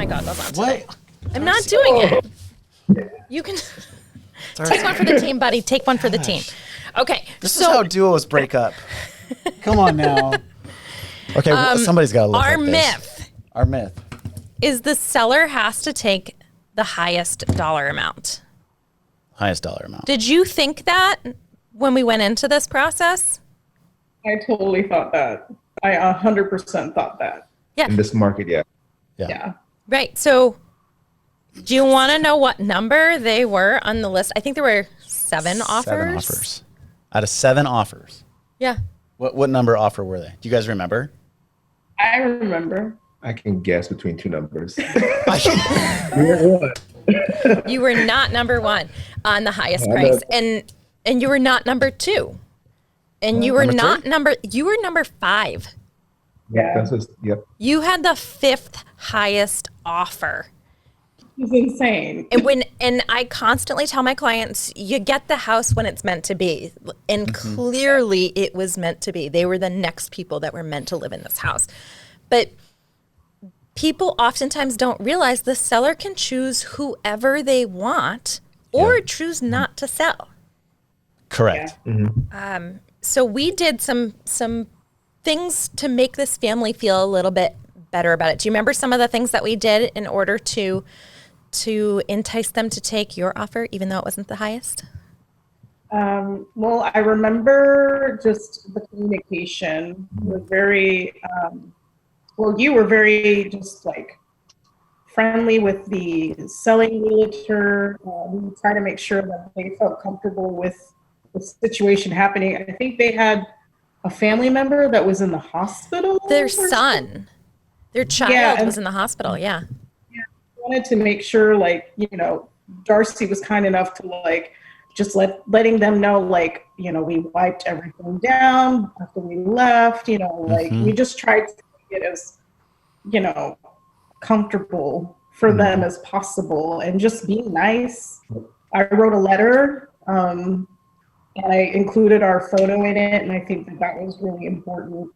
my God, that's not What? today. I'm not doing it. You can take one for the team, buddy. Take one for the team. Okay. This is how duos break up. Come on now. Okay, somebody's got to look our like this. Our myth is the seller has to take the highest dollar amount. Highest dollar amount. Did you think that when we went into this process? I totally thought that. I 100% thought that. Yeah. In this market, yeah. Yeah. Right. So do you want to know what number they were on the list? I think there were 7 offers. 7 offers. Out of 7 offers. Yeah. What number offer were they? Do you guys remember? I remember. I can guess between 2 numbers. You were not number 1 on the highest price, and you were not number 2, and you were you were number 5. Yeah. Yep. You had the 5th highest offer. It was insane. And I constantly tell my clients, you get the house when it's meant to be, and clearly it was meant to be. They were the next people that were meant to live in this house, but people oftentimes don't realize the seller can choose whoever they want or choose not to sell. Correct. Yeah. So we did some things to make this family feel a little bit better about it. Do you remember some of the things that we did in order to entice them to take your offer, even though it wasn't the highest? Well, I remember just the communication was very, you were very just like friendly with the selling realtor. We tried to make sure that they felt comfortable with the situation happening. I think they had a family member that was in the hospital. Their son, their child was in the hospital. Yeah. Wanted to make sure, like, Darcy was kind enough to like just letting them know, like, we wiped everything down after we left, like we just tried to make it as comfortable for them as possible and just be nice. I wrote a letter and I included our photo in it, and I think that was really important.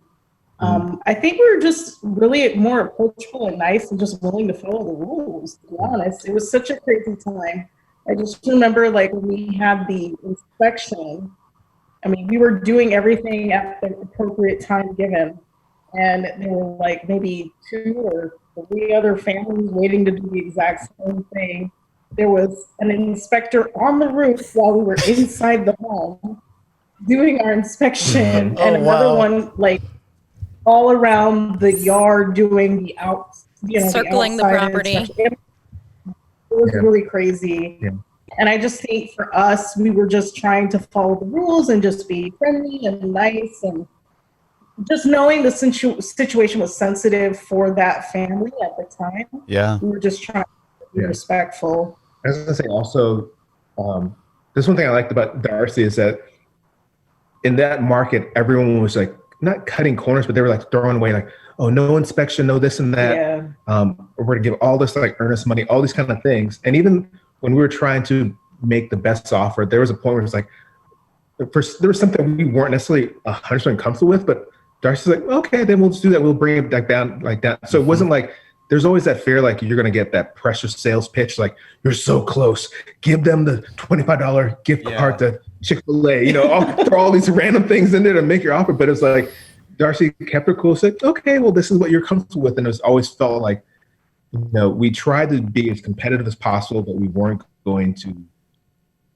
I think we were just really more approachable and nice and just willing to follow the rules, to be honest. It was such a crazy time. I just remember, like, when we had the inspection, we were doing everything at the appropriate time given. And there were like maybe 2 or 3 other families waiting to do the exact same thing. There was an inspector on the roof while we were inside the home doing our inspection, and another one like all around the yard doing the circling the property. It was really crazy. Yeah. And I just think for us, we were just trying to follow the rules and just be friendly and nice, and just knowing the situation was sensitive for that family at the time. Yeah. We were just trying to be respectful. I was going to say also, this one thing I liked about Darcy is that in that market, everyone was like, not cutting corners, but they were like throwing away like, oh, no inspection, no this and that. Yeah. We're going to give all this like earnest money, all these kind of things. And even when we were trying to make the best offer, there was a point where it's like, there was something we weren't necessarily 100% comfortable with, but Darcy's like, okay, then we'll just do that. We'll bring it back down like that. So it wasn't like, there's always that fear, like you're going to get that precious sales pitch. Like, you're so close. Give them the $25 gift card to Chick-fil-A, I'll throw all these random things in there to make your offer. But it's like, Darcy kept her cool, said, okay, well, this is what you're comfortable with. And it was always felt like, we tried to be as competitive as possible, but we weren't going to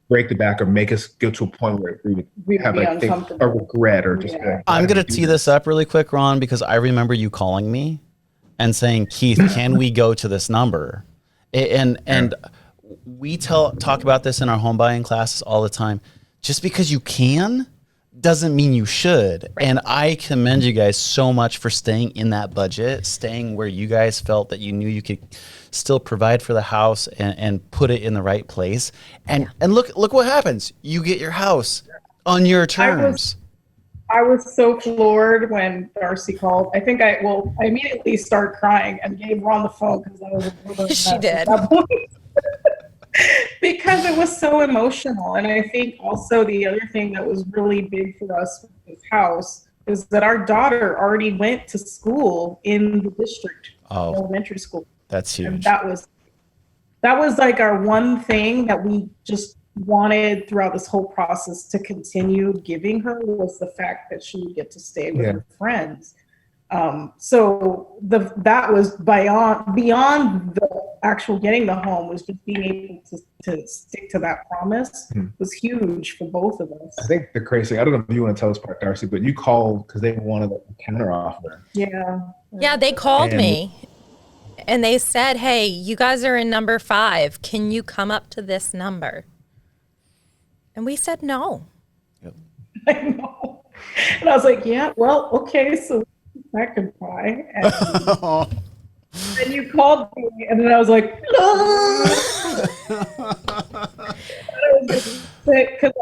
break the back or make us go to a point where we would have like a regret or just. I'm going to tee this up really quick, Ron, because I remember you calling me and saying, Keith, can we go to this number? And we talk about this in our home buying classes all the time. Just because you can doesn't mean you should. Right. And I commend you guys so much for staying in that budget, staying where you guys felt that you knew you could still provide for the house and put it in the right place. And look what happens. You get your house on your terms. I was so floored when Darcy called. I think I immediately started crying and gave Ron the phone because I was she did. Because it was so emotional. And I think also the other thing that was really big for us with this house is that our daughter already went to school in the district, elementary school. That's And huge. that was like our one thing that we just wanted throughout this whole process to continue giving her, was the fact that she would get to stay with her friends. So that was beyond the actual getting the home, was just being able to stick to that promise was huge for both of us. I think the crazy, I don't know if you want to tell us part, Darcy, but you called because they wanted a counter offer. Yeah, they called me and they said, hey, you guys are in number 5. Can you come up to this number? And we said no. I know. And I was like, yeah, well, okay, so I can try. And you called me, and then I was like, because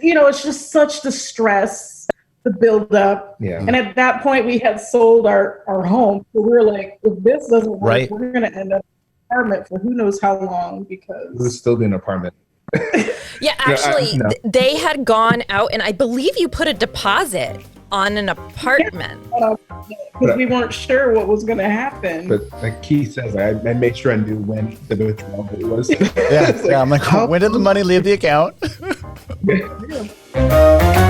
it's just such the stress, the build up. Yeah. And at that point, we had sold our home, so we were like, if this doesn't work, Right. we're going to end up in an apartment for who knows how long, because It would still be an apartment. Yeah, actually, no. they had gone out, and I believe you put a deposit on an apartment. because we weren't sure what was going to happen. But like Keith says, I made sure I knew when the withdrawal date was. Yeah, I'm like, when did the money leave the account? Yeah.